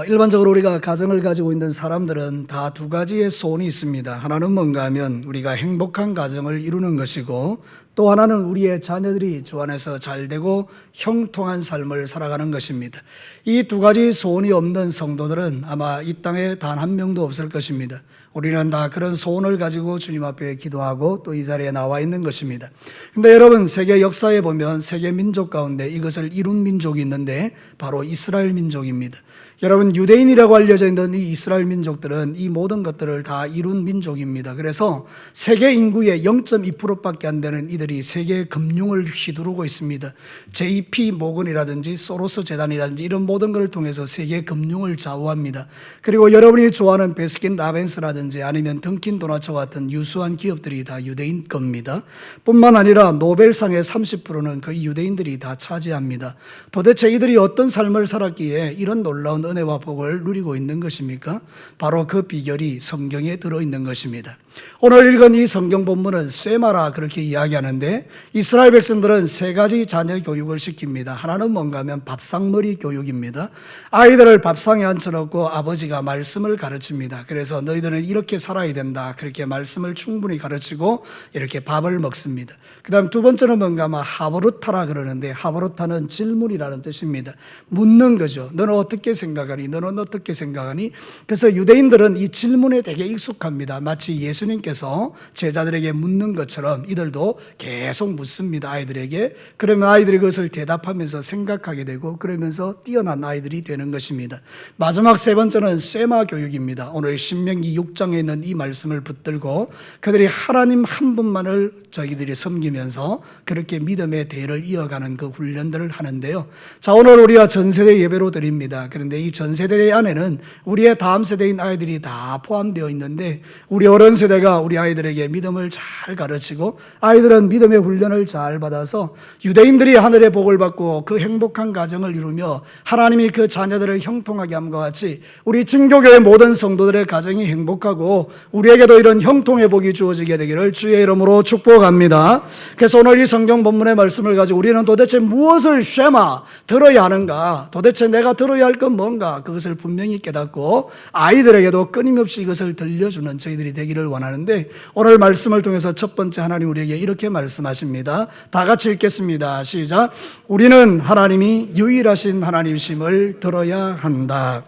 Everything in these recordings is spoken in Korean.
일반적으로 우리가 가정을 가지고 있는 사람들은 다 두 가지의 소원이 있습니다. 하나는 뭔가 하면 우리가 행복한 가정을 이루는 것이고, 또 하나는 우리의 자녀들이 주 안에서 잘되고 형통한 삶을 살아가는 것입니다. 이 두 가지 소원이 없는 성도들은 아마 이 땅에 단 한 명도 없을 것입니다. 우리는 다 그런 소원을 가지고 주님 앞에 기도하고 또 이 자리에 나와 있는 것입니다. 근데 여러분, 세계 역사에 보면 세계 민족 가운데 이것을 이룬 민족이 있는데 바로 이스라엘 민족입니다. 여러분, 유대인이라고 알려져 있는 이 이스라엘 민족들은 이 모든 것들을 다 이룬 민족입니다. 그래서 세계 인구의 0.2%밖에 안 되는 이들이 세계 금융을 휘두르고 있습니다. JP 모건이라든지 소로스 재단이라든지 이런 모든 것을 통해서 세계 금융을 좌우합니다. 그리고 여러분이 좋아하는 베스킨 라벤스라든지 아니면 던킨 도너츠와 같은 유수한 기업들이 다 유대인 겁니다. 뿐만 아니라 노벨상의 30%는 거의 유대인들이 다 차지합니다. 도대체 이들이 어떤 삶을 살았기에 이런 놀라운 은혜와 복을 누리고 있는 것입니까? 바로 그 비결이 성경에 들어있는 것입니다. 오늘 읽은 이 성경 본문은 쇠마라 그렇게 이야기하는데, 이스라엘 백성들은 세 가지 자녀 교육을 시킵니다. 하나는 뭔가 하면 밥상머리 교육입니다. 아이들을 밥상에 앉혀놓고 아버지가 말씀을 가르칩니다. 그래서 너희들은 이렇게 살아야 된다, 그렇게 말씀을 충분히 가르치고 이렇게 밥을 먹습니다. 그 다음 두 번째는 뭔가 하면 하브루타라 그러는데, 하브루타는 질문이라는 뜻입니다. 묻는 거죠. 너는 어떻게 생각하니? 너는 어떻게 생각하니? 그래서 유대인들은 이 질문에 되게 익숙합니다. 마치 예수님께서 제자들에게 묻는 것처럼 이들도 계속 묻습니다, 아이들에게. 그러면 아이들이 그것을 대답하면서 생각하게 되고, 그러면서 뛰어난 아이들이 되는 것입니다. 마지막 세 번째는 쇠마 교육입니다. 오늘 신명기 6장에 있는 이 말씀을 붙들고 그들이 하나님 한 분만을 저희들이 섬기면서 그렇게 믿음의 대를 이어가는 그 훈련들을 하는데요. 자, 오늘 우리가 전세대 예배로 드립니다. 그런데 이 전세대 안에는 우리의 다음 세대인 아이들이 다 포함되어 있는데, 우리 어른 세대가 우리 아이들에게 믿음을 잘 가르치고 아이들은 믿음의 훈련을 잘 받아서 유대인들이 하늘의 복을 받고 그 행복한 가정을 이루며 하나님이 그 자녀들을 형통하게 함과 같이 우리 진교교의 모든 성도들의 가정이 행복하고 우리에게도 이런 형통의 복이 주어지게 되기를 주의 이름으로 축복합니다. 그래서 오늘 이 성경 본문의 말씀을 가지고 우리는 도대체 무엇을 쉐마 들어야 하는가, 도대체 내가 들어야 할 건 뭔가, 그것을 분명히 깨닫고 아이들에게도 끊임없이 이것을 들려주는 저희들이 되기를 원하는데, 오늘 말씀을 통해서 첫 번째 하나님 우리에게 이렇게 말씀하십니다. 다 같이 읽겠습니다. 시작. 우리는 하나님이 유일하신 하나님이심을 들어야 한다.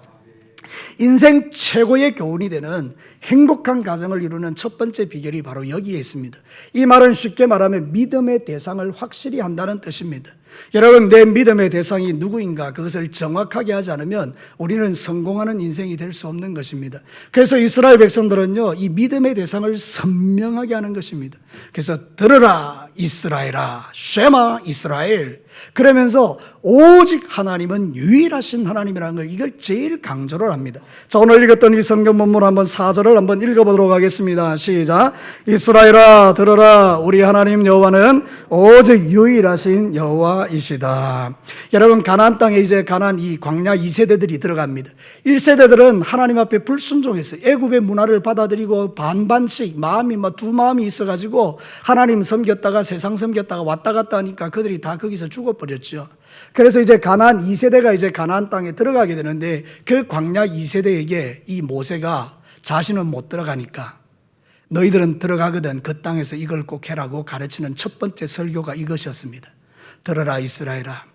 인생 최고의 교훈이 되는 행복한 가정을 이루는 첫 번째 비결이 바로 여기에 있습니다. 이 말은 쉽게 말하면 믿음의 대상을 확실히 한다는 뜻입니다. 여러분, 내 믿음의 대상이 누구인가, 그것을 정확하게 하지 않으면 우리는 성공하는 인생이 될 수 없는 것입니다. 그래서 이스라엘 백성들은요, 이 믿음의 대상을 선명하게 하는 것입니다. 그래서 들으라 이스라엘아, 쉐마 이스라엘, 그러면서 오직 하나님은 유일하신 하나님이라는 걸, 이걸 제일 강조를 합니다. 자, 오늘 읽었던 이 성경 본문 한번 4절을 한번 읽어보도록 하겠습니다. 시작. 이스라엘아 들으라, 우리 하나님 여호와는 오직 유일하신 여호와이시다. 여러분, 가나안 땅에 이제 가나안 이 광야 2세대들이 들어갑니다. 1세대들은 하나님 앞에 불순종했어요. 애굽의 문화를 받아들이고 반반씩 마음이 두 마음이 있어가지고 하나님 섬겼다가 세상 섬겼다가 왔다 갔다 하니까 그들이 다 거기서 죽어버렸죠. 그래서 이제 가나안 2세대가 이제 가나안 땅에 들어가게 되는데, 그 광야 2세대에게 이 모세가 자신은 못 들어가니까 너희들은 들어가거든 그 땅에서 이걸 꼭 해라고 가르치는 첫 번째 설교가 이것이었습니다. 들어라 이스라엘아,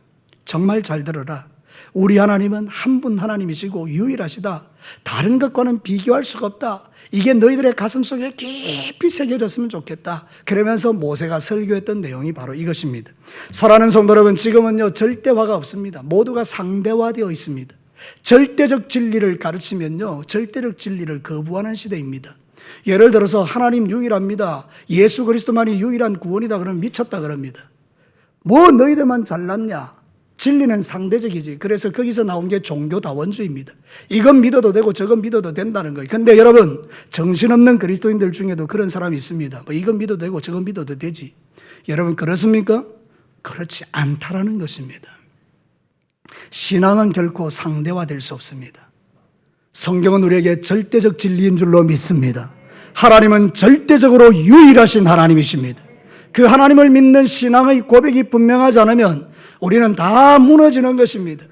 정말 잘 들어라. 우리 하나님은 한 분 하나님이시고 유일하시다. 다른 것과는 비교할 수가 없다. 이게 너희들의 가슴속에 깊이 새겨졌으면 좋겠다. 그러면서 모세가 설교했던 내용이 바로 이것입니다. 사랑하는 성도 여러분, 지금은요 절대화가 없습니다. 모두가 상대화되어 있습니다. 절대적 진리를 가르치면요 절대적 진리를 거부하는 시대입니다. 예를 들어서 하나님 유일합니다, 예수 그리스도만이 유일한 구원이다 그러면 미쳤다 그럽니다. 뭐 너희들만 잘났냐? 진리는 상대적이지. 그래서 거기서 나온 게 종교다원주의입니다. 이건 믿어도 되고 저건 믿어도 된다는 거예요. 근데 여러분, 정신없는 그리스도인들 중에도 그런 사람이 있습니다. 뭐 이건 믿어도 되고 저건 믿어도 되지. 여러분, 그렇습니까? 그렇지 않다라는 것입니다. 신앙은 결코 상대화될 수 없습니다. 성경은 우리에게 절대적 진리인 줄로 믿습니다. 하나님은 절대적으로 유일하신 하나님이십니다. 그 하나님을 믿는 신앙의 고백이 분명하지 않으면 우리는 다 무너지는 것입니다.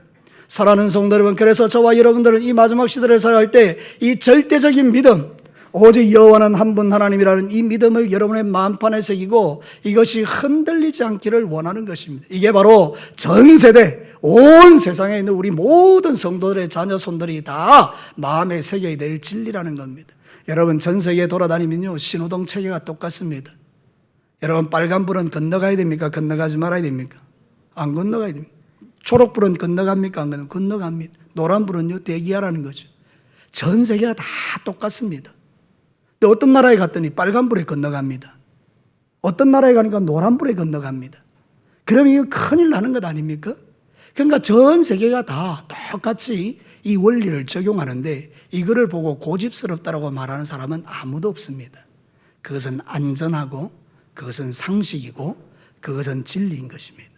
사랑하는 성도 여러분, 그래서 저와 여러분들은 이 마지막 시대를 살아갈 때 이 절대적인 믿음, 오직 여호와는 한 분 하나님이라는 이 믿음을 여러분의 마음판에 새기고 이것이 흔들리지 않기를 원하는 것입니다. 이게 바로 전 세대, 온 세상에 있는 우리 모든 성도들의 자녀 손들이 다 마음에 새겨야 될 진리라는 겁니다. 여러분, 전 세계에 돌아다니면요, 신호등 체계가 똑같습니다. 여러분, 빨간불은 건너가야 됩니까? 건너가지 말아야 됩니까? 안 건너가야 됩니다. 초록불은 건너갑니까? 안 건너갑니까? 건너갑니다. 노란불은요, 대기하라는 거죠. 전 세계가 다 똑같습니다. 근데 어떤 나라에 갔더니 빨간불에 건너갑니다. 어떤 나라에 가니까 노란불에 건너갑니다. 그러면 이거 큰일 나는 것 아닙니까? 그러니까 전 세계가 다 똑같이 이 원리를 적용하는데 이거를 보고 고집스럽다고 말하는 사람은 아무도 없습니다. 그것은 안전하고 그것은 상식이고 그것은 진리인 것입니다.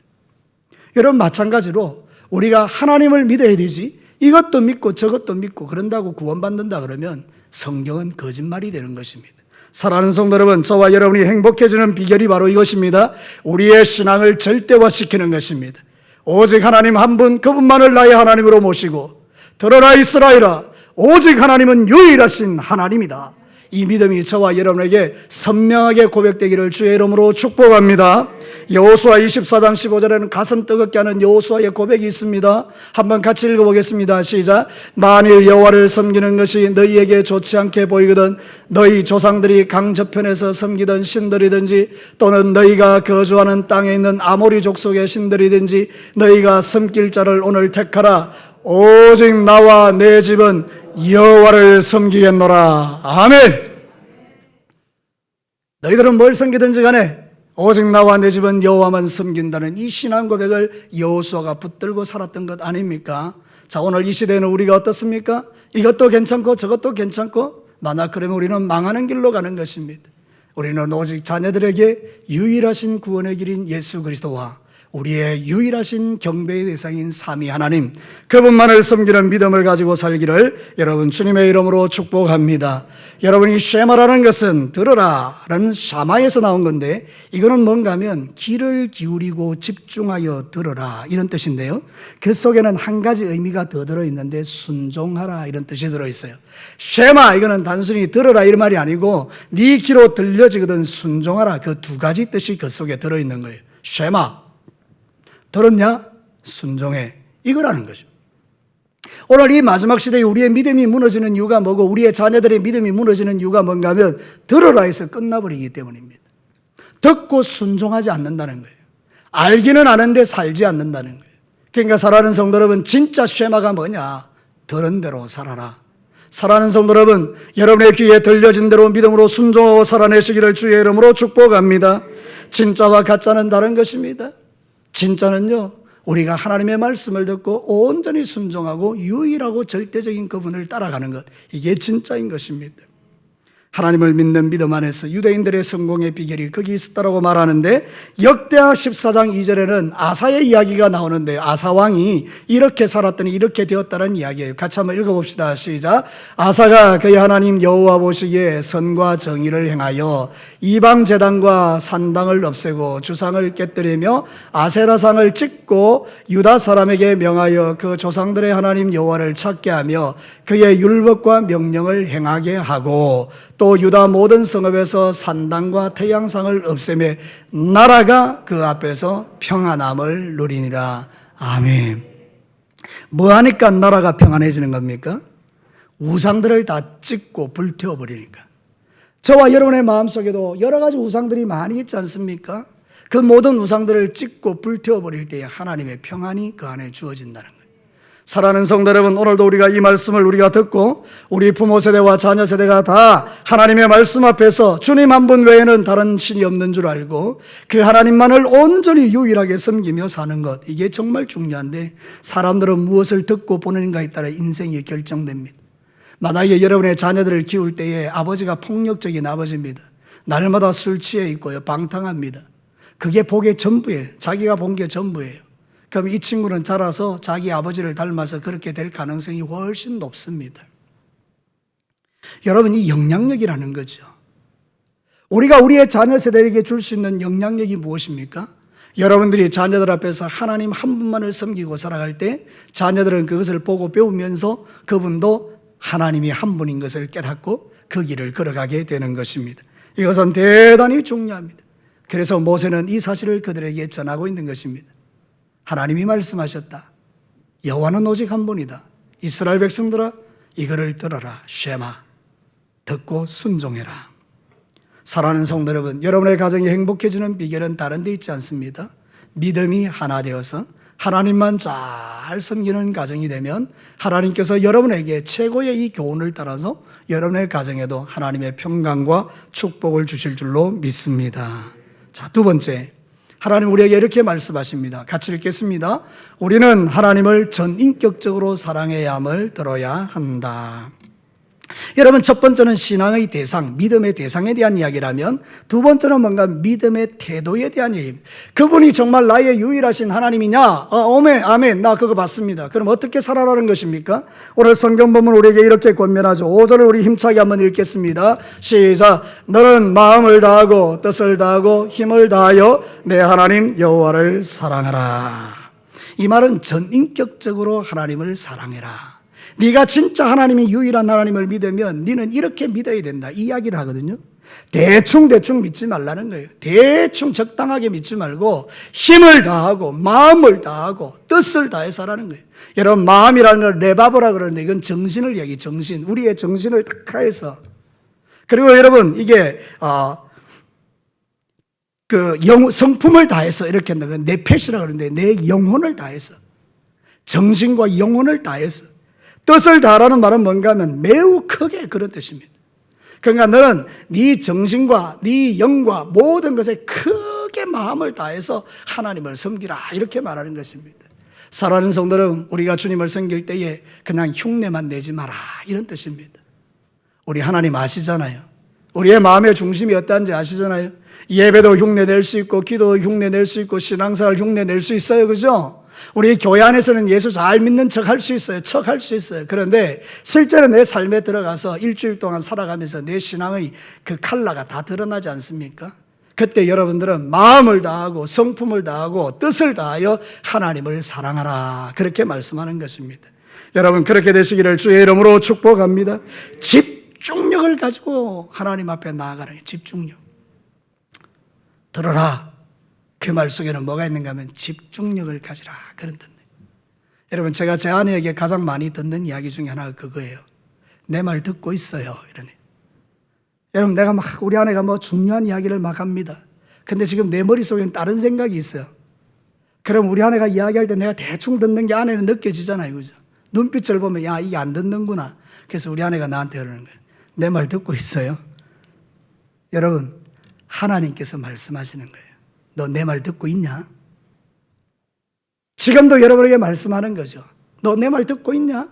여러분, 마찬가지로 우리가 하나님을 믿어야 되지 이것도 믿고 저것도 믿고 그런다고 구원받는다 그러면 성경은 거짓말이 되는 것입니다. 사랑하는 성도 여러분, 저와 여러분이 행복해지는 비결이 바로 이것입니다. 우리의 신앙을 절대화시키는 것입니다. 오직 하나님 한 분, 그분만을 나의 하나님으로 모시고 들어라 이스라엘아, 오직 하나님은 유일하신 하나님이다. 이 믿음이 저와 여러분에게 선명하게 고백되기를 주의 이름으로 축복합니다. 여호수아 24장 15절에는 가슴 뜨겁게 하는 여호수아의 고백이 있습니다. 한번 같이 읽어보겠습니다. 시작. 만일 여호와를 섬기는 것이 너희에게 좋지 않게 보이거든 너희 조상들이 강 저편에서 섬기던 신들이든지 또는 너희가 거주하는 땅에 있는 아모리 족속의 신들이든지 너희가 섬길 자를 오늘 택하라. 오직 나와 내 집은 여호와를 섬기겠노라. 아멘. 너희들은 뭘 섬기든지 간에 오직 나와 내 집은 여호와만 섬긴다는 이 신앙 고백을 여호수아가 붙들고 살았던 것 아닙니까? 자, 오늘 이 시대에는 우리가 어떻습니까? 이것도 괜찮고 저것도 괜찮고 만약 그러면 우리는 망하는 길로 가는 것입니다. 우리는 오직 자녀들에게 유일하신 구원의 길인 예수 그리스도와 우리의 유일하신 경배의 대상인 삼위 하나님, 그분만을 섬기는 믿음을 가지고 살기를 여러분 주님의 이름으로 축복합니다. 여러분이 쉐마라는 것은 들으라 라는 샤마에서 나온 건데 이거는 뭔가 하면 귀를 기울이고 집중하여 들으라 이런 뜻인데요, 그 속에는 한 가지 의미가 더 들어있는데 순종하라 이런 뜻이 들어있어요. 쉐마, 이거는 단순히 들으라 이런 말이 아니고 네 귀로 들려지거든 순종하라, 그 두 가지 뜻이 그 속에 들어있는 거예요. 쉐마, 들었냐? 순종해. 이거라는 거죠. 오늘 이 마지막 시대에 우리의 믿음이 무너지는 이유가 뭐고 우리의 자녀들의 믿음이 무너지는 이유가 뭔가 하면 들어라 해서 끝나버리기 때문입니다. 듣고 순종하지 않는다는 거예요. 알기는 아는데 살지 않는다는 거예요. 그러니까 사랑하는 성도 여러분, 진짜 쉐마가 뭐냐? 들은 대로 살아라. 사랑하는 성도 여러분, 여러분의 귀에 들려진 대로 믿음으로 순종하고 살아내시기를 주의 이름으로 축복합니다. 진짜와 가짜는 다른 것입니다. 진짜는요, 우리가 하나님의 말씀을 듣고 온전히 순종하고 유일하고 절대적인 그분을 따라가는 것, 이게 진짜인 것입니다. 하나님을 믿는 믿음 안에서 유대인들의 성공의 비결이 거기 있었다고 말하는데 역대하 14장 2절에는 아사의 이야기가 나오는데 아사 왕이 이렇게 살았더니 이렇게 되었다는 이야기예요. 같이 한번 읽어봅시다. 시작. 아사가 그의 하나님 여호와 보시기에 선과 정의를 행하여 이방 제단과 산당을 없애고 주상을 깨뜨리며 아세라상을 찍고 유다 사람에게 명하여 그 조상들의 하나님 여호와를 찾게 하며 그의 율법과 명령을 행하게 하고 또 유다 모든 성읍에서 산당과 태양상을 없애매 나라가 그 앞에서 평안함을 누리니라. 아멘. 뭐 하니까 나라가 평안해지는 겁니까? 우상들을 다 찍고 불태워버리니까. 저와 여러분의 마음속에도 여러 가지 우상들이 많이 있지 않습니까? 그 모든 우상들을 찍고 불태워버릴 때에 하나님의 평안이 그 안에 주어진다는 거예요. 사랑하는 성도 여러분, 오늘도 우리가 이 말씀을 우리가 듣고 우리 부모 세대와 자녀 세대가 다 하나님의 말씀 앞에서 주님 한 분 외에는 다른 신이 없는 줄 알고 그 하나님만을 온전히 유일하게 섬기며 사는 것, 이게 정말 중요한데 사람들은 무엇을 듣고 보내는가에 따라 인생이 결정됩니다. 만약에 여러분의 자녀들을 키울 때에 아버지가 폭력적인 아버지입니다. 날마다 술 취해 있고요, 방탕합니다. 그게 복의 전부예요. 자기가 본 게 전부예요. 그럼 이 친구는 자라서 자기 아버지를 닮아서 그렇게 될 가능성이 훨씬 높습니다. 여러분, 이 영향력이라는 거죠. 우리가 우리의 자녀 세대에게 줄 수 있는 영향력이 무엇입니까? 여러분들이 자녀들 앞에서 하나님 한 분만을 섬기고 살아갈 때 자녀들은 그것을 보고 배우면서 그분도 하나님이 한 분인 것을 깨닫고 그 길을 걸어가게 되는 것입니다. 이것은 대단히 중요합니다. 그래서 모세는 이 사실을 그들에게 전하고 있는 것입니다. 하나님이 말씀하셨다. 여호와는 오직 한 분이다. 이스라엘 백성들아 이거를 들어라. 쉐마. 듣고 순종해라. 사랑하는 성도 여러분, 여러분의 가정이 행복해지는 비결은 다른 데 있지 않습니다. 믿음이 하나 되어서 하나님만 잘 섬기는 가정이 되면 하나님께서 여러분에게 최고의 이 교훈을 따라서 여러분의 가정에도 하나님의 평강과 축복을 주실 줄로 믿습니다. 자, 두 번째, 하나님 우리에게 이렇게 말씀하십니다. 같이 읽겠습니다. 우리는 하나님을 전인격적으로 사랑해야 함을 들어야 한다. 여러분, 첫 번째는 신앙의 대상, 믿음의 대상에 대한 이야기라면 두 번째는 뭔가 믿음의 태도에 대한 얘기입니다. 그분이 정말 나의 유일하신 하나님이냐? 아멘, 나 그거 받습니다. 그럼 어떻게 살아라는 것입니까? 오늘 성경 보면 우리에게 이렇게 권면하죠. 5절을 우리 힘차게 한번 읽겠습니다. 시작. 너는 마음을 다하고 뜻을 다하고 힘을 다하여 내 하나님 여호와를 사랑하라. 이 말은 전인격적으로 하나님을 사랑해라. 네가 진짜 하나님이 유일한 하나님을 믿으면 너는 이렇게 믿어야 된다, 이 이야기를 하거든요. 대충 믿지 말라는 거예요. 대충 적당하게 믿지 말고 힘을 다하고 마음을 다하고 뜻을 다해서 하라는 거예요. 여러분, 마음이라는 걸 레바브라 그러는데 이건 정신을 얘기, 정신, 우리의 정신을 딱 해서. 그리고 여러분, 이게 성품을 다해서 이렇게 한다. 네펫이라 그러는데 내 영혼을 다해서, 정신과 영혼을 다해서. 뜻을 다하라는 말은 뭔가 하면 매우 크게 그런 뜻입니다. 그러니까 너는 네 정신과 네 영과 모든 것에 크게 마음을 다해서 하나님을 섬기라, 이렇게 말하는 것입니다. 사랑하는 성도는 우리가 주님을 섬길 때에 그냥 흉내만 내지 마라, 이런 뜻입니다. 우리 하나님 아시잖아요. 우리의 마음의 중심이 어떠한지 아시잖아요. 예배도 흉내낼 수 있고 기도도 흉내낼 수 있고 신앙생활 흉내낼 수 있어요. 그죠? 우리 교회 안에서는 예수 잘 믿는 척 할 수 있어요. 척할 수 있어요. 그런데 실제로 내 삶에 들어가서 일주일 동안 살아가면서 내 신앙의 그 컬러가 다 드러나지 않습니까? 그때 여러분들은 마음을 다하고 성품을 다하고 뜻을 다하여 하나님을 사랑하라, 그렇게 말씀하는 것입니다. 여러분, 그렇게 되시기를 주의 이름으로 축복합니다. 집중력을 가지고 하나님 앞에 나아가라. 집중력. 들어라. 그 말 속에는 뭐가 있는가 하면 집중력을 가지라, 그런 뜻이에요. 여러분, 제가 제 아내에게 가장 많이 듣는 이야기 중에 하나가 그거예요. 내 말 듣고 있어요, 이러네. 여러분, 내가 우리 아내가 중요한 이야기를 막 합니다. 근데 지금 내 머릿속에는 다른 생각이 있어요. 그럼 우리 아내가 이야기할 때 내가 대충 듣는 게 아내는 느껴지잖아요, 그죠? 눈빛을 보면 야, 이게 안 듣는구나. 그래서 우리 아내가 나한테 그러는 거예요. 내 말 듣고 있어요. 여러분, 하나님께서 말씀하시는 거예요. 너 내 말 듣고 있냐? 지금도 여러분에게 말씀하는 거죠. 너 내 말 듣고 있냐?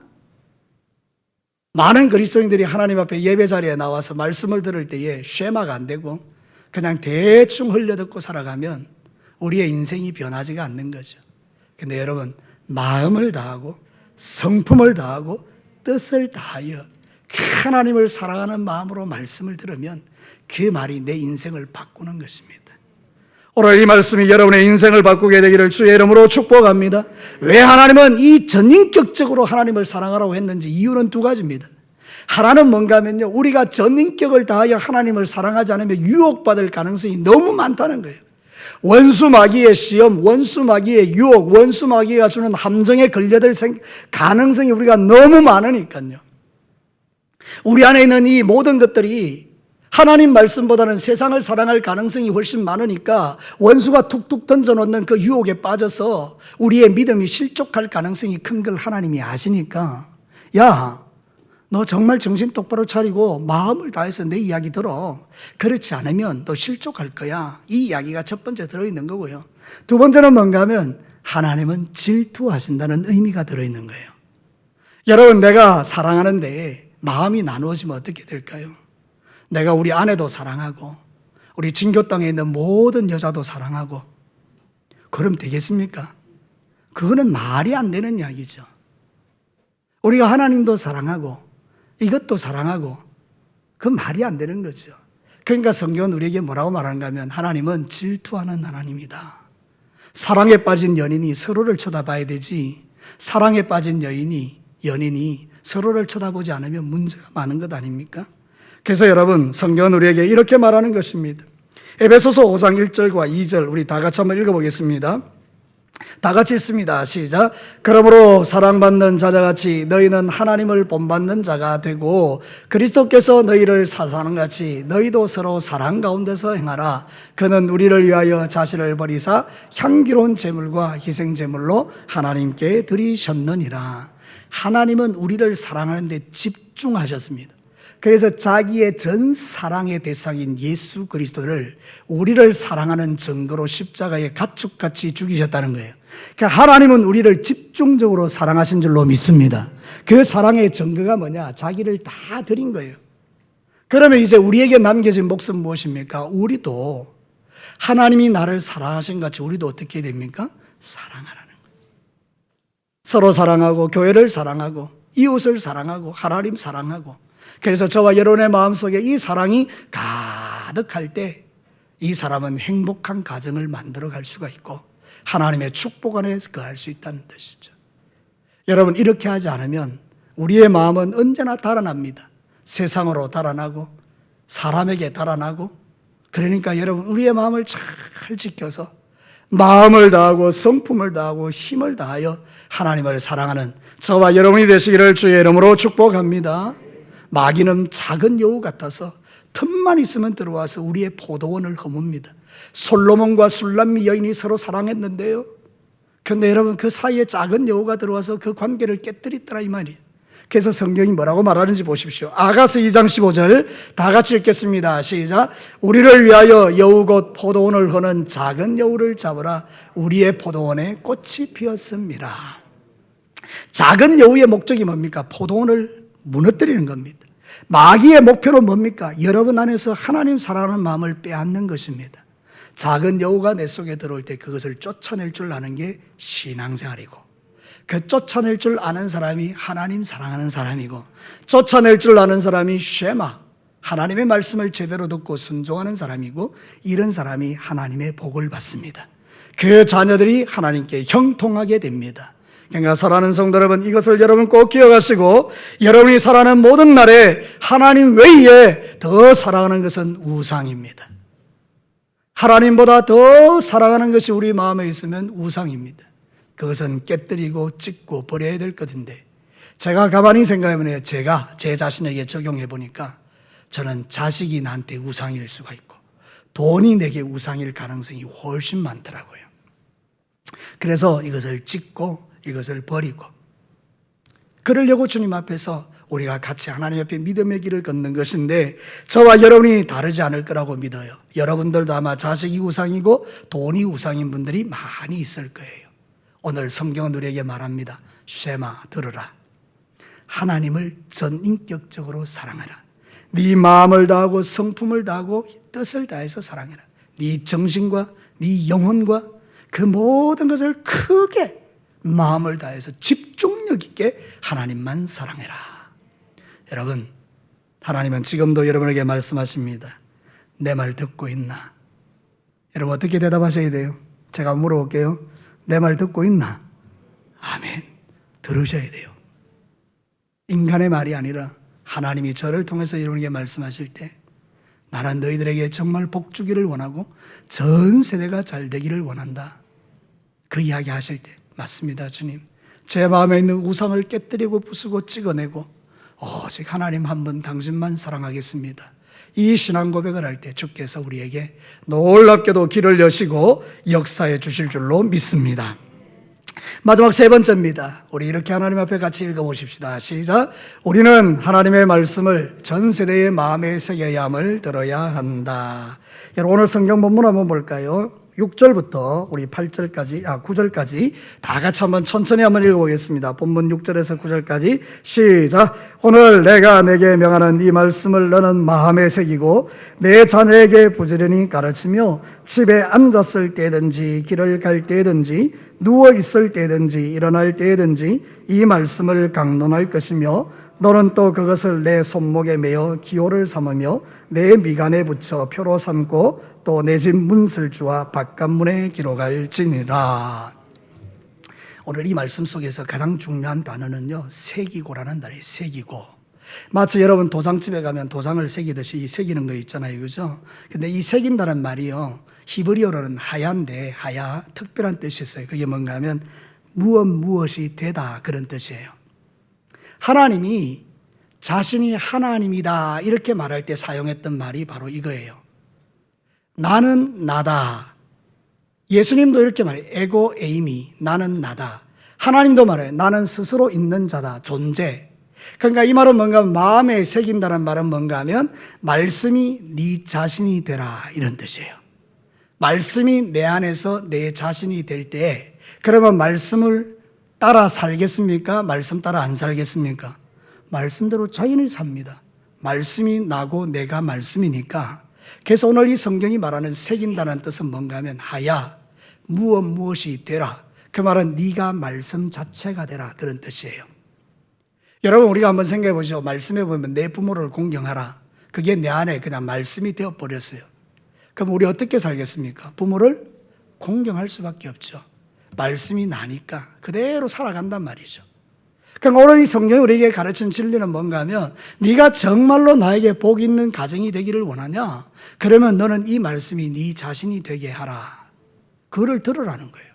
많은 그리스도인들이 하나님 앞에 예배 자리에 나와서 말씀을 들을 때에 쉐마가 안 되고 그냥 대충 흘려듣고 살아가면 우리의 인생이 변하지가 않는 거죠. 근데 여러분, 마음을 다하고 성품을 다하고 뜻을 다하여 하나님을 사랑하는 마음으로 말씀을 들으면 그 말이 내 인생을 바꾸는 것입니다. 오늘 이 말씀이 여러분의 인생을 바꾸게 되기를 주의 이름으로 축복합니다. 왜 하나님은 이 전인격적으로 하나님을 사랑하라고 했는지 이유는 두 가지입니다. 하나는 뭔가 하면요, 우리가 전인격을 다하여 하나님을 사랑하지 않으면 유혹받을 가능성이 너무 많다는 거예요. 원수 마귀의 시험, 원수 마귀의 유혹, 원수 마귀가 주는 함정에 걸려들 가능성이 우리가 너무 많으니까요. 우리 안에 있는 이 모든 것들이 하나님 말씀보다는 세상을 사랑할 가능성이 훨씬 많으니까 원수가 툭툭 던져놓는 그 유혹에 빠져서 우리의 믿음이 실족할 가능성이 큰 걸 하나님이 아시니까, 야, 너 정말 정신 똑바로 차리고 마음을 다해서 내 이야기 들어. 그렇지 않으면 너 실족할 거야. 이 이야기가 첫 번째 들어있는 거고요. 두 번째는 뭔가 하면 하나님은 질투하신다는 의미가 들어있는 거예요. 여러분, 내가 사랑하는데 마음이 나누어지면 어떻게 될까요? 내가 우리 아내도 사랑하고 우리 진교땅에 있는 모든 여자도 사랑하고 그럼 되겠습니까? 그거는 말이 안 되는 이야기죠. 우리가 하나님도 사랑하고 이것도 사랑하고 그 말이 안 되는 거죠. 그러니까 성경은 우리에게 뭐라고 말하는가 하면 하나님은 질투하는 하나님이다. 사랑에 빠진 연인이 서로를 쳐다봐야 되지, 사랑에 빠진 연인이 서로를 쳐다보지 않으면 문제가 많은 것 아닙니까? 그래서 여러분, 성경은 우리에게 이렇게 말하는 것입니다. 에베소서 5장 1절과 2절 우리 다 같이 한번 읽어보겠습니다. 다 같이 읽습니다. 시작. 그러므로 사랑받는 자자같이 너희는 하나님을 본받는 자가 되고 그리스도께서 너희를 사랑하는 같이 너희도 서로 사랑 가운데서 행하라. 그는 우리를 위하여 자신을 버리사 향기로운 제물과 희생제물로 하나님께 드리셨느니라. 하나님은 우리를 사랑하는데 집중하셨습니다. 그래서 자기의 전 사랑의 대상인 예수 그리스도를 우리를 사랑하는 증거로 십자가에 가축같이 죽이셨다는 거예요. 그러니까 하나님은 우리를 집중적으로 사랑하신 줄로 믿습니다. 그 사랑의 증거가 뭐냐? 자기를 다 드린 거예요. 그러면 이제 우리에게 남겨진 몫은 무엇입니까? 우리도 하나님이 나를 사랑하신 같이 우리도 어떻게 됩니까? 사랑하라는 거예요. 서로 사랑하고 교회를 사랑하고 이웃을 사랑하고 하나님 사랑하고. 그래서 저와 여러분의 마음속에 이 사랑이 가득할 때 이 사람은 행복한 가정을 만들어 갈 수가 있고 하나님의 축복 안에 거할 수 있다는 뜻이죠. 여러분, 이렇게 하지 않으면 우리의 마음은 언제나 달아납니다. 세상으로 달아나고 사람에게 달아나고. 그러니까 여러분, 우리의 마음을 잘 지켜서 마음을 다하고 성품을 다하고 힘을 다하여 하나님을 사랑하는 저와 여러분이 되시기를 주의 이름으로 축복합니다. 마귀는 작은 여우 같아서 틈만 있으면 들어와서 우리의 포도원을 허뭅니다. 솔로몬과 술람미 여인이 서로 사랑했는데요. 그런데 여러분, 그 사이에 작은 여우가 들어와서 그 관계를 깨뜨렸더라 이 말이에요. 그래서 성경이 뭐라고 말하는지 보십시오. 아가서 2장 15절 다 같이 읽겠습니다. 시작. 우리를 위하여 여우 곧 포도원을 허는 작은 여우를 잡으라. 우리의 포도원에 꽃이 피었습니다. 작은 여우의 목적이 뭡니까? 포도원을 무너뜨리는 겁니다. 마귀의 목표는 뭡니까? 여러분 안에서 하나님 사랑하는 마음을 빼앗는 것입니다. 작은 여우가 내 속에 들어올 때 그것을 쫓아낼 줄 아는 게 신앙생활이고, 그 쫓아낼 줄 아는 사람이 하나님 사랑하는 사람이고, 쫓아낼 줄 아는 사람이 쉐마, 하나님의 말씀을 제대로 듣고 순종하는 사람이고, 이런 사람이 하나님의 복을 받습니다. 그 자녀들이 하나님께 형통하게 됩니다. 그러니까 사랑하는 성도 여러분, 이것을 여러분 꼭 기억하시고, 여러분이 살아가는 모든 날에 하나님 외에 더 사랑하는 것은 우상입니다. 하나님보다 더 사랑하는 것이 우리 마음에 있으면 우상입니다. 그것은 깨뜨리고 찢고 버려야 될 것인데, 제가 가만히 생각해보면 제가 제 자신에게 적용해 보니까 저는 자식이 나한테 우상일 수가 있고 돈이 내게 우상일 가능성이 훨씬 많더라고요. 그래서 이것을 찢고 이것을 버리고, 그러려고 주님 앞에서 우리가 같이 하나님 앞에 믿음의 길을 걷는 것인데, 저와 여러분이 다르지 않을 거라고 믿어요. 여러분들도 아마 자식이 우상이고 돈이 우상인 분들이 많이 있을 거예요. 오늘 성경은 우리에게 말합니다. 쉐마, 들으라. 하나님을 전인격적으로 사랑하라. 네 마음을 다하고 성품을 다하고 뜻을 다해서 사랑해라. 네 정신과 네 영혼과 그 모든 것을 크게 마음을 다해서 집중력 있게 하나님만 사랑해라. 여러분, 하나님은 지금도 여러분에게 말씀하십니다. 내 말 듣고 있나? 여러분, 어떻게 대답하셔야 돼요? 제가 물어볼게요. 내 말 듣고 있나? 아멘. 들으셔야 돼요. 인간의 말이 아니라 하나님이 저를 통해서 여러분에게 말씀하실 때, 나는 너희들에게 정말 복 주기를 원하고 전 세대가 잘 되기를 원한다. 그 이야기 하실 때, 맞습니다, 주님. 제 마음에 있는 우상을 깨뜨리고 부수고 찍어내고 오직 하나님 한 분 당신만 사랑하겠습니다. 이 신앙 고백을 할 때 주께서 우리에게 놀랍게도 길을 여시고 역사해 주실 줄로 믿습니다. 마지막 세 번째입니다. 우리 이렇게 하나님 앞에 같이 읽어보십시다. 시작. 우리는 하나님의 말씀을 전 세대의 마음에 새겨야 함을 들어야 한다. 여러분, 오늘 성경 본문 한번 볼까요? 6절부터 우리 9절까지 다 같이 한번 천천히 한번 읽어보겠습니다. 본문 6절에서 9절까지 시작. 오늘 내가 내게 명하는 이 말씀을 너는 마음에 새기고 내 자녀에게 부지런히 가르치며 집에 앉았을 때든지 길을 갈 때든지 누워 있을 때든지 일어날 때든지 이 말씀을 강론할 것이며 너는 또 그것을 내 손목에 매어 기호를 삼으며 내 미간에 붙여 표로 삼고 또 내 집 문설주와 바깥문에 기록할지니라. 오늘 이 말씀 속에서 가장 중요한 단어는요, 새기고라는 단어예요. 새기고. 마치 여러분 도장집에 가면 도장을 새기듯이 이 새기는 거 있잖아요, 그죠? 근데 이 새긴다는 말이요, 히브리어로는 하야인데, 하야, 특별한 뜻이 있어요. 그게 뭔가 하면 무엇이 되다, 그런 뜻이에요. 하나님이 자신이 하나님이다 이렇게 말할 때 사용했던 말이 바로 이거예요. 나는 나다. 예수님도 이렇게 말해요. 에고 에이미, 나는 나다. 하나님도 말해요. 나는 스스로 있는 자다, 존재. 그러니까 이 말은 뭔가 마음에 새긴다는 말은 뭔가 하면 말씀이 네 자신이 되라 이런 뜻이에요. 말씀이 내 안에서 내 자신이 될 때, 그러면 말씀을 따라 살겠습니까? 말씀 따라 안 살겠습니까? 말씀대로 자연히 삽니다. 말씀이 나고 내가 말씀이니까. 그래서 오늘 이 성경이 말하는 새긴다는 뜻은 뭔가 하면 하야, 무엇이 되라. 그 말은 네가 말씀 자체가 되라, 그런 뜻이에요. 여러분, 우리가 한번 생각해 보죠. 말씀해 보면 내 부모를 공경하라. 그게 내 안에 그냥 말씀이 되어버렸어요. 그럼 우리 어떻게 살겠습니까? 부모를 공경할 수밖에 없죠. 말씀이 나니까 그대로 살아간단 말이죠. 그럼 오늘 이 성경이 우리에게 가르친 진리는 뭔가 하면 네가 정말로 나에게 복 있는 가정이 되기를 원하냐? 그러면 너는 이 말씀이 네 자신이 되게 하라. 그거를 들으라는 거예요.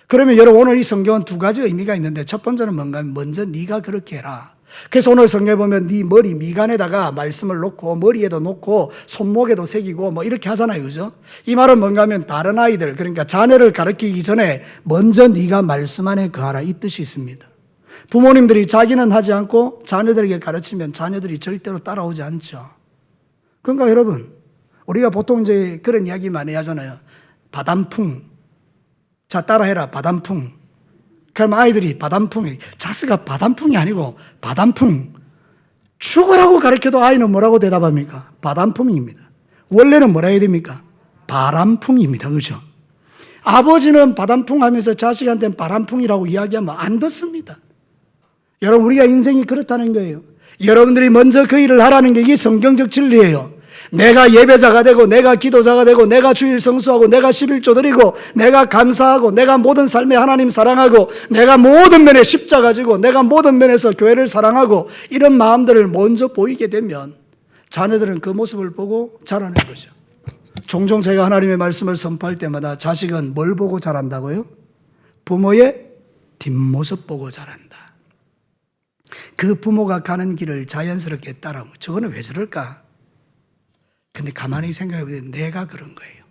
그러면 여러분, 오늘 이 성경은 두 가지 의미가 있는데 첫 번째는 뭔가 하면 먼저 네가 그렇게 해라. 그래서 오늘 성경에 보면 네 머리 미간에다가 말씀을 놓고 머리에도 놓고 손목에도 새기고 뭐 이렇게 하잖아요, 그죠? 이 말은 뭔가 하면 다른 아이들, 그러니까 자녀를 가르치기 전에 먼저 네가 말씀 안에 거하라, 이 뜻이 있습니다. 부모님들이 자기는 하지 않고 자녀들에게 가르치면 자녀들이 절대로 따라오지 않죠. 그러니까 여러분, 우리가 보통 이제 그런 이야기 많이 하잖아요. 바단풍. 자, 따라해라, 바단풍. 그럼 아이들이 바단풍이, 자스가 바단풍이 아니고 바단풍. 죽으라고 가르쳐도 아이는 뭐라고 대답합니까? 바단풍입니다. 원래는 뭐라 해야 됩니까? 바람풍입니다. 그렇죠? 아버지는 바단풍 하면서 자식한테는 바람풍이라고 이야기하면 안 듣습니다. 여러분, 우리가 인생이 그렇다는 거예요. 여러분들이 먼저 그 일을 하라는 게 이게 성경적 진리예요. 내가 예배자가 되고 내가 기도자가 되고 내가 주일 성수하고 내가 11조 드리고 내가 감사하고 내가 모든 삶에 하나님 사랑하고 내가 모든 면에 십자가 지고 내가 모든 면에서 교회를 사랑하고 이런 마음들을 먼저 보이게 되면 자녀들은 그 모습을 보고 자라는 거죠. 종종 제가 하나님의 말씀을 선포할 때마다 자식은 뭘 보고 자란다고요? 부모의 뒷모습 보고 자란다. 그 부모가 가는 길을 자연스럽게 따라오면 저거는 왜 저럴까? 근데 가만히 생각해 보면 내가 그런 거예요.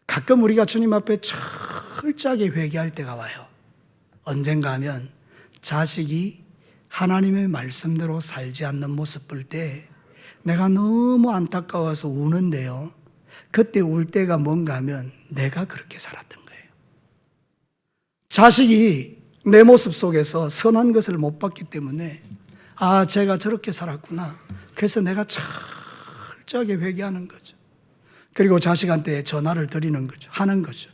가끔 우리가 주님 앞에 철저하게 회개할 때가 와요. 언젠가 하면 자식이 하나님의 말씀대로 살지 않는 모습 볼 때 내가 너무 안타까워서 우는데요. 그때 울 때가 뭔가 하면 내가 그렇게 살았던 거예요. 자식이 내 모습 속에서 선한 것을 못 봤기 때문에 아, 제가 저렇게 살았구나. 그래서 내가 철저하게 회개하는 거죠. 그리고 자식한테 전화를 드리는 거죠. 하는 거죠.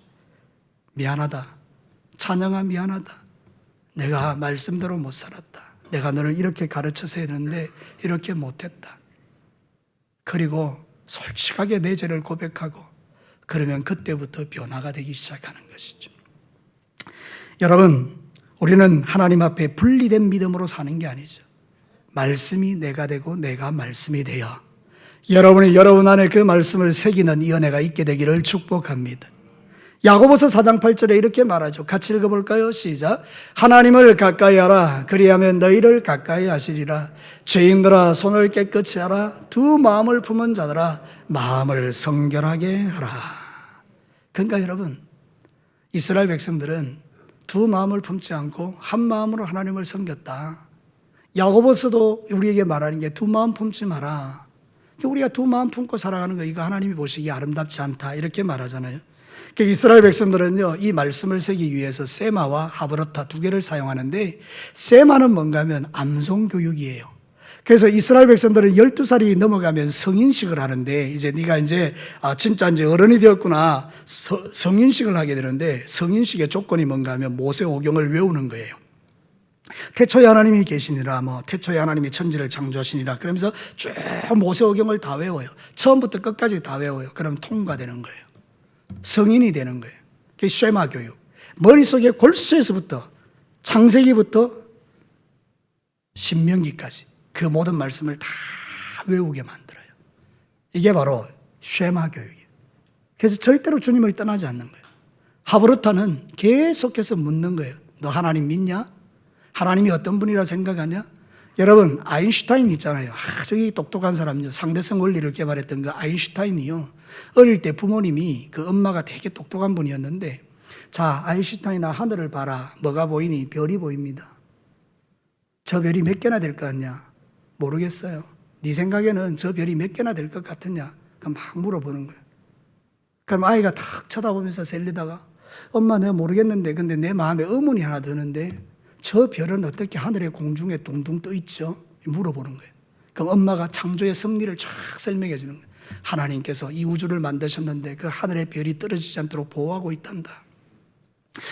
미안하다. 찬양아, 미안하다. 내가 말씀대로 못 살았다. 내가 너를 이렇게 가르쳐서 했는데 이렇게 못했다. 그리고 솔직하게 내 죄를 고백하고 그러면 그때부터 변화가 되기 시작하는 것이죠. 여러분, 우리는 하나님 앞에 분리된 믿음으로 사는 게 아니죠. 말씀이 내가 되고 내가 말씀이 되어 여러분이 여러분 안에 그 말씀을 새기는 이 은혜가 있게 되기를 축복합니다. 야고보서 4장 8절에 이렇게 말하죠. 같이 읽어볼까요? 시작. 하나님을 가까이 하라. 그리하면 너희를 가까이 하시리라. 죄인들아, 손을 깨끗이 하라. 두 마음을 품은 자들아, 마음을 성결하게 하라. 그러니까 여러분, 이스라엘 백성들은 두 마음을 품지 않고 한 마음으로 하나님을 섬겼다. 야고보서도 우리에게 말하는 게 두 마음 품지 마라. 우리가 두 마음 품고 살아가는 거 이거 하나님이 보시기에 아름답지 않다 이렇게 말하잖아요. 이스라엘 백성들은요, 이 말씀을 새기기 위해서 세마와 하브라타 두 개를 사용하는데 세마는 뭔가 하면 암송 교육이에요. 그래서 이스라엘 백성들은 12살이 넘어가면 성인식을 하는데 이제 네가 이제 진짜 이제 어른이 되었구나 성인식을 하게 되는데 성인식의 조건이 뭔가 하면 모세오경을 외우는 거예요. 태초에 하나님이 계시니라, 태초에 하나님이 천지를 창조하시니라 그러면서 쭉 모세오경을 다 외워요. 처음부터 끝까지 다 외워요. 그럼 통과되는 거예요. 성인이 되는 거예요. 그게 쉐마 교육. 머릿속에 골수에서부터 창세기부터 신명기까지 그 모든 말씀을 다 외우게 만들어요. 이게 바로 쉐마 교육이에요. 그래서 절대로 주님을 떠나지 않는 거예요. 하브르타는 계속해서 묻는 거예요. 너 하나님 믿냐? 하나님이 어떤 분이라 생각하냐? 여러분, 아인슈타인 있잖아요. 아주 똑똑한 사람이요. 상대성 원리를 개발했던 그 아인슈타인이요. 어릴 때 부모님이 그 엄마가 되게 똑똑한 분이었는데, 자, 아인슈타인아, 하늘을 봐라. 뭐가 보이니? 별이 보입니다. 저 별이 몇 개나 될 것 같냐? 모르겠어요. 네 생각에는 저 별이 몇 개나 될 것 같으냐? 그럼 막 물어보는 거예요. 그럼 아이가 탁 쳐다보면서 셀리다가, 엄마 내가 모르겠는데 근데 내 마음에 의문이 하나 드는데 저 별은 어떻게 하늘의 공중에 둥둥 떠 있죠? 물어보는 거예요. 그럼 엄마가 창조의 섭리를 쫙 설명해 주는 거예요. 하나님께서 이 우주를 만드셨는데 그 하늘의 별이 떨어지지 않도록 보호하고 있단다.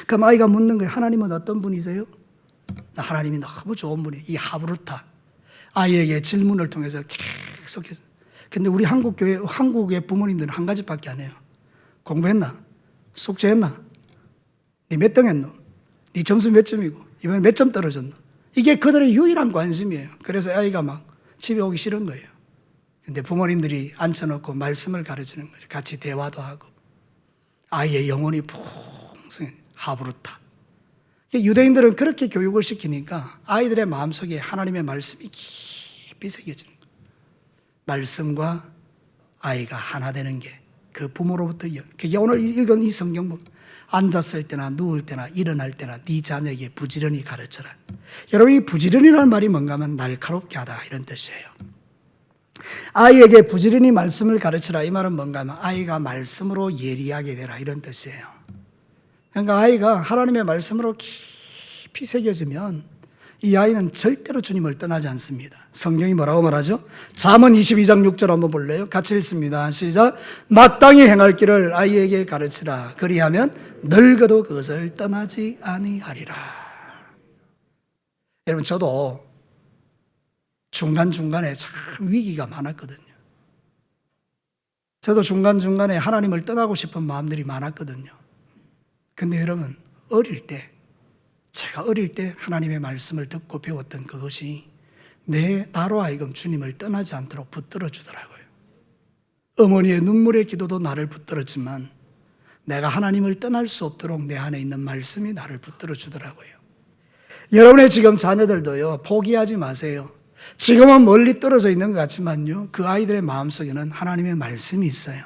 그럼 아이가 묻는 거예요. 하나님은 어떤 분이세요? 하나님이 너무 좋은 분이에요. 이 하브르타. 아이에게 질문을 통해서 계속해서. 근데 우리 한국의 부모님들은 한 가지밖에 안 해요. 공부했나? 숙제했나? 네 몇 등 했노? 네 점수 몇 점이고? 이번에 몇 점 떨어졌노? 이게 그들의 유일한 관심이에요. 그래서 아이가 막 집에 오기 싫은 거예요. 근데 부모님들이 앉혀놓고 말씀을 가르치는 거죠. 같이 대화도 하고. 아이의 영혼이 풍성해. 하브르타. 유대인들은 그렇게 교육을 시키니까 아이들의 마음속에 하나님의 말씀이 깊이 새겨지는 거예요. 말씀과 아이가 하나 되는 게 그 부모로부터 오늘 읽은 이 성경 보면 앉았을 때나 누울 때나 일어날 때나 네 자녀에게 부지런히 가르쳐라. 여러분, 이 부지런히라는 말이 뭔가 하면 날카롭게 하다 이런 뜻이에요. 아이에게 부지런히 말씀을 가르쳐라 이 말은 뭔가 하면 아이가 말씀으로 예리하게 되라 이런 뜻이에요. 그러니까 아이가 하나님의 말씀으로 깊이 새겨지면 이 아이는 절대로 주님을 떠나지 않습니다. 성경이 뭐라고 말하죠? 잠언 22장 6절 한번 볼래요? 같이 읽습니다. 시작. 마땅히 행할 길을 아이에게 가르치라. 그리하면 늙어도 그것을 떠나지 아니하리라. 여러분, 저도 중간중간에 참 위기가 많았거든요. 저도 중간중간에 하나님을 떠나고 싶은 마음들이 많았거든요. 근데 여러분, 제가 어릴 때 하나님의 말씀을 듣고 배웠던 그것이 나로 하여금 주님을 떠나지 않도록 붙들어 주더라고요. 어머니의 눈물의 기도도 나를 붙들었지만 내가 하나님을 떠날 수 없도록 내 안에 있는 말씀이 나를 붙들어 주더라고요. 여러분의 지금 자녀들도요, 포기하지 마세요. 지금은 멀리 떨어져 있는 것 같지만요, 그 아이들의 마음속에는 하나님의 말씀이 있어요.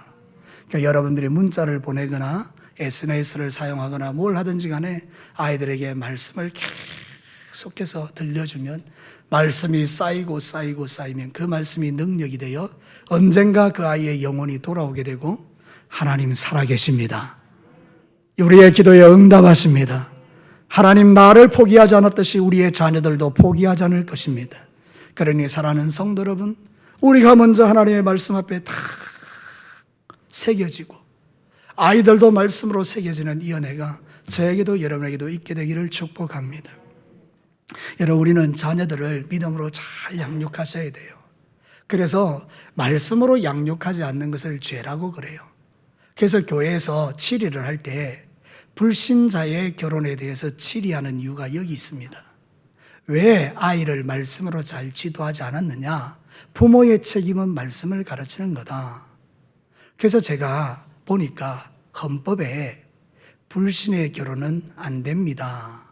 그러니까 여러분들이 문자를 보내거나 SNS를 사용하거나 뭘 하든지 간에 아이들에게 말씀을 계속해서 들려주면 말씀이 쌓이면 그 말씀이 능력이 되어 언젠가 그 아이의 영혼이 돌아오게 되고 하나님 살아계십니다. 우리의 기도에 응답하십니다. 하나님 나를 포기하지 않았듯이 우리의 자녀들도 포기하지 않을 것입니다. 그러니 사랑하는 성도 여러분, 우리가 먼저 하나님의 말씀 앞에 다 새겨지고 아이들도 말씀으로 새겨지는 이 은혜가 저에게도 여러분에게도 있게 되기를 축복합니다. 여러분, 우리는 자녀들을 믿음으로 잘 양육하셔야 돼요. 그래서 말씀으로 양육하지 않는 것을 죄라고 그래요. 그래서 교회에서 치리를 할 때 불신자의 결혼에 대해서 치리하는 이유가 여기 있습니다. 왜 아이를 말씀으로 잘 지도하지 않았느냐? 부모의 책임은 말씀을 가르치는 거다. 그래서 제가 보니까 헌법에 불신의 결혼은 안 됩니다.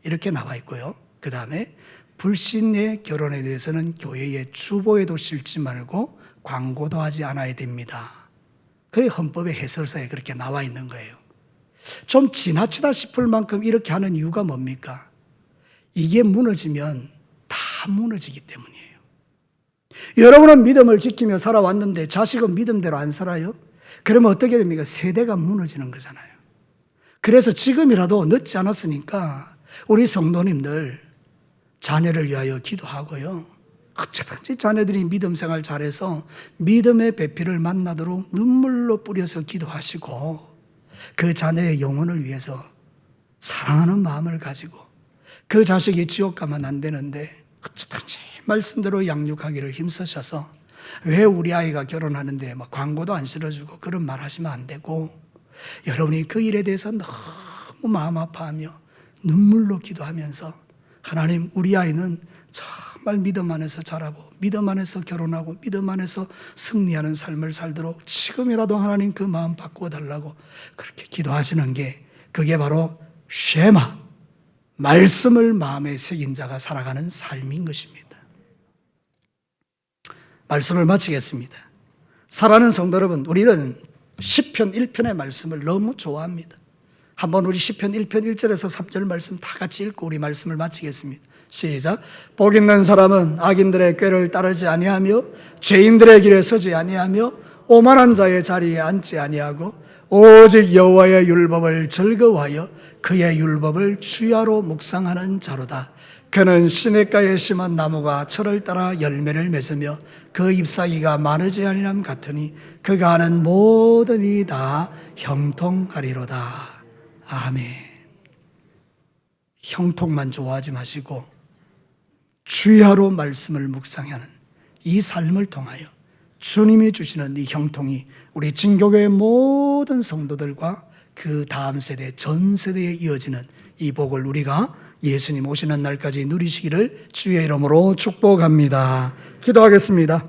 이렇게 나와 있고요. 그 다음에 불신의 결혼에 대해서는 교회의 주보에도 실지 말고 광고도 하지 않아야 됩니다. 그게 헌법의 해설서에 그렇게 나와 있는 거예요. 좀 지나치다 싶을 만큼 이렇게 하는 이유가 뭡니까? 이게 무너지면 다 무너지기 때문이에요. 여러분은 믿음을 지키며 살아왔는데 자식은 믿음대로 안 살아요? 그러면 어떻게 됩니까? 세대가 무너지는 거잖아요. 그래서 지금이라도 늦지 않았으니까 우리 성도님들 자녀를 위하여 기도하고요. 어쩌든지 자녀들이 믿음 생활 잘해서 믿음의 배필을 만나도록 눈물로 뿌려서 기도하시고 그 자녀의 영혼을 위해서 사랑하는 마음을 가지고 그 자식이 지옥 가면 안 되는데 어쩌든지 말씀대로 양육하기를 힘쓰셔서 왜 우리 아이가 결혼하는데 막 광고도 안 실어주고 그런 말 하시면 안 되고, 여러분이 그 일에 대해서 너무 마음 아파하며 눈물로 기도하면서 하나님, 우리 아이는 정말 믿음 안에서 자라고 믿음 안에서 결혼하고 믿음 안에서 승리하는 삶을 살도록 지금이라도 하나님 그 마음 바꾸어 달라고 그렇게 기도하시는 게, 그게 바로 쉐마, 말씀을 마음에 새긴 자가 살아가는 삶인 것입니다. 말씀을 마치겠습니다. 사랑하는 성도 여러분, 우리는 시편 1편의 말씀을 너무 좋아합니다. 한번 우리 시편 1편 1절에서 3절 말씀 다 같이 읽고 우리 말씀을 마치겠습니다. 시작. 복 있는 사람은 악인들의 꾀를 따르지 아니하며 죄인들의 길에 서지 아니하며 오만한 자의 자리에 앉지 아니하고 오직 여호와의 율법을 즐거워하여 그의 율법을 주야로 묵상하는 자로다. 그는 시냇가에 심은 나무가 철을 따라 열매를 맺으며 그 잎사귀가 마르지 아니함 같으니 그가 하는 모든 일이 다 형통하리로다. 아멘. 형통만 좋아하지 마시고 주야로 말씀을 묵상하는 이 삶을 통하여 주님이 주시는 이 형통이 우리 진교교의 모든 성도들과 그 다음 세대, 전 세대에 이어지는 이 복을 우리가 예수님 오시는 날까지 누리시기를 주의 이름으로 축복합니다. 기도하겠습니다.